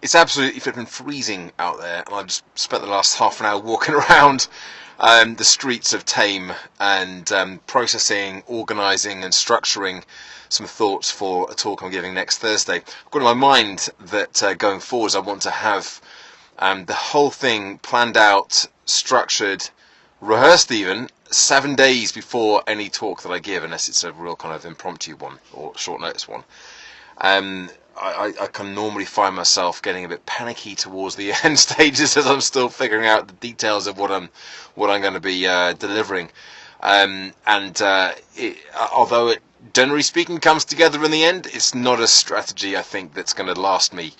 It's absolutely flipping freezing out there, and I just spent the last half an hour walking around the streets of Thame and processing, organising, and structuring some thoughts for a talk I'm giving next Thursday. I've got in my mind that going forwards, I want to have the whole thing planned out, structured, rehearsed even 7 days before any talk that I give, unless it's a real kind of impromptu one or short notice one. Um, I can normally find myself getting a bit panicky towards the end stages as I'm still figuring out the details of what I'm going to be delivering. Although it, generally speaking, comes together in the end, it's not a strategy I think that's going to last me.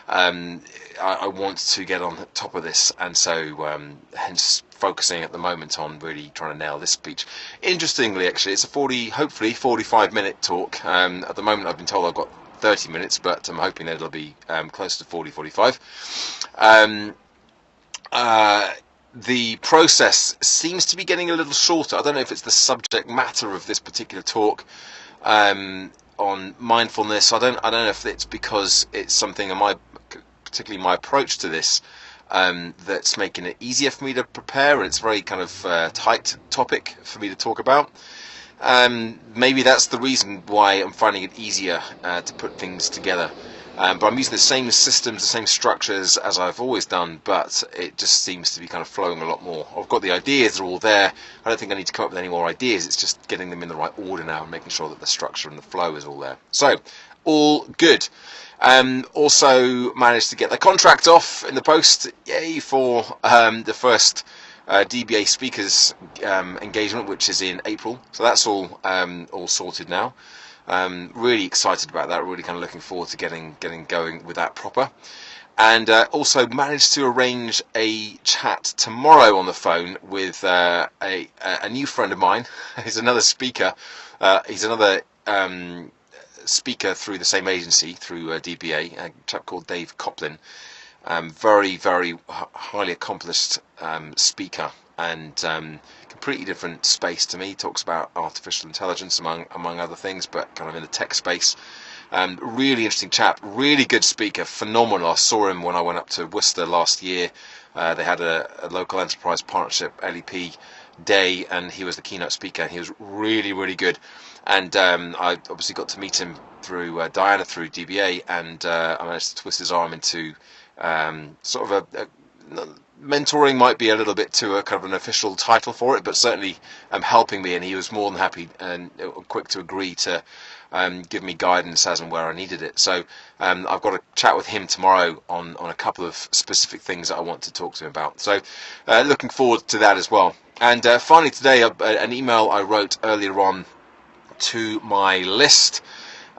I want to get on top of this, and so hence focusing at the moment on really trying to nail this speech. Interestingly, actually, it's a hopefully 45-minute talk. At the moment, I've been told I've got 30 minutes, but I'm hoping that it'll be close to 40, 45. The process seems to be getting a little shorter. I don't know if it's the subject matter of this particular talk on mindfulness. I don't know if it's because it's something particularly my approach to this, that's making it easier for me to prepare, and it's a very kind of tight topic for me to talk about. Maybe that's the reason why I'm finding it easier to put things together. But I'm using the same systems, the same structures as I've always done, but it just seems to be kind of flowing a lot more. I've got the ideas, they're all there. I don't think I need to come up with any more ideas. It's just getting them in the right order now and making sure that the structure and the flow is all there. So, all good. Also managed to get the contract off in the post. Yay for the first DBA speakers engagement, which is in April. So that's all sorted now. Really excited about that. Really kind of looking forward to getting going with that proper. And also managed to arrange a chat tomorrow on the phone with a new friend of mine. He's another speaker. He's another speaker through the same agency, through DBA, a chap called Dave Coplin. Very, very highly accomplished speaker, and completely different space to me. He talks about artificial intelligence among other things, but kind of in the tech space. Really interesting chap, really good speaker, phenomenal. I saw him when I went up to Worcester last year. They had a local enterprise partnership LEP day, and he was the keynote speaker, and he was really, really good. And I obviously got to meet him through Diana, through DBA, and I managed to twist his arm into sort of a mentoring might be a little bit too a kind of an official title for it, but certainly helping me, and he was more than happy and quick to agree to give me guidance as and where I needed it. So I've got a chat with him tomorrow on a couple of specific things that I want to talk to him about. So looking forward to that as well. And finally today, an email I wrote earlier on to my list.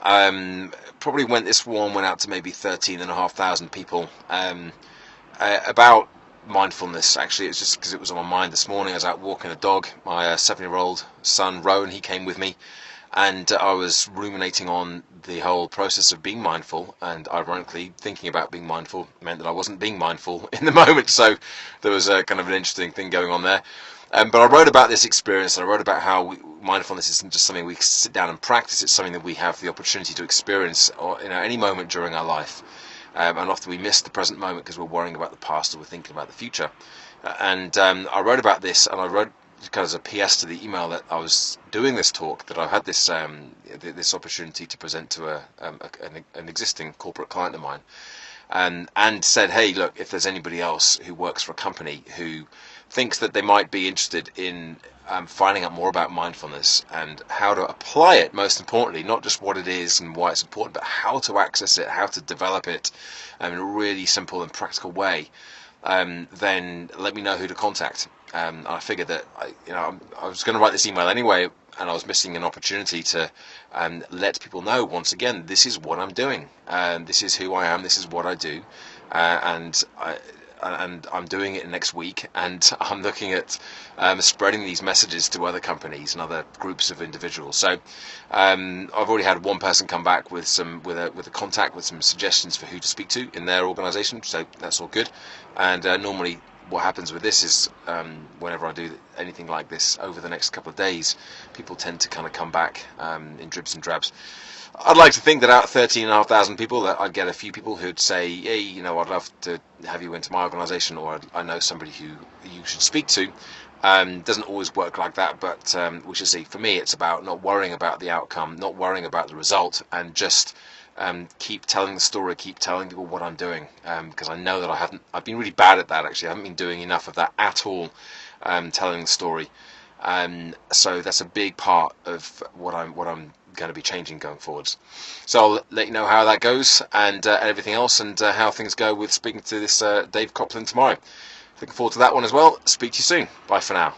Probably this one went out to maybe 13,500 people about mindfulness. Actually, it's just because it was on my mind this morning. I was out walking the dog. My 7-year-old son Rowan, he came with me, and I was ruminating on the whole process of being mindful, and ironically thinking about being mindful meant that I wasn't being mindful in the moment, so there was a kind of an interesting thing going on there. But I wrote about this experience, and I wrote about how mindfulness isn't just something we sit down and practice, it's something that we have the opportunity to experience any moment during our life. And often we miss the present moment because we're worrying about the past or we're thinking about the future. And I wrote about this, and I wrote kind of as a PS to the email that I was doing this talk, that I had this this opportunity to present to an existing corporate client of mine, and said, hey, look, if there's anybody else who works for a company who thinks that they might be interested in finding out more about mindfulness and how to apply it, most importantly, not just what it is and why it's important, but how to access it, how to develop it in a really simple and practical way, then let me know who to contact. I figured that I was going to write this email anyway, and I was missing an opportunity to let people know, once again, this is what I'm doing, this is who I am, this is what I do, and I'm doing it next week, and I'm looking at spreading these messages to other companies and other groups of individuals. So I've already had one person come back with a contact with some suggestions for who to speak to in their organisation, so that's all good. And normally what happens with this is whenever I do anything like this over the next couple of days, people tend to kind of come back in dribs and drabs. I'd like to think that out of 13,500 people, that I'd get a few people who'd say, hey, you know, I'd love to have you into my organisation, or I know somebody who you should speak to. Doesn't always work like that, but we shall see. For me, it's about not worrying about the outcome, not worrying about the result, and just keep telling the story, keep telling people what I'm doing, because I know that I've been really bad at that, actually. I haven't been doing enough of that at all, telling the story. So that's a big part of what I'm going to be changing going forwards. So I'll let you know how that goes, and everything else, and how things go with speaking to this Dave Copland tomorrow. Looking forward to that one as well. Speak to you soon. Bye for now.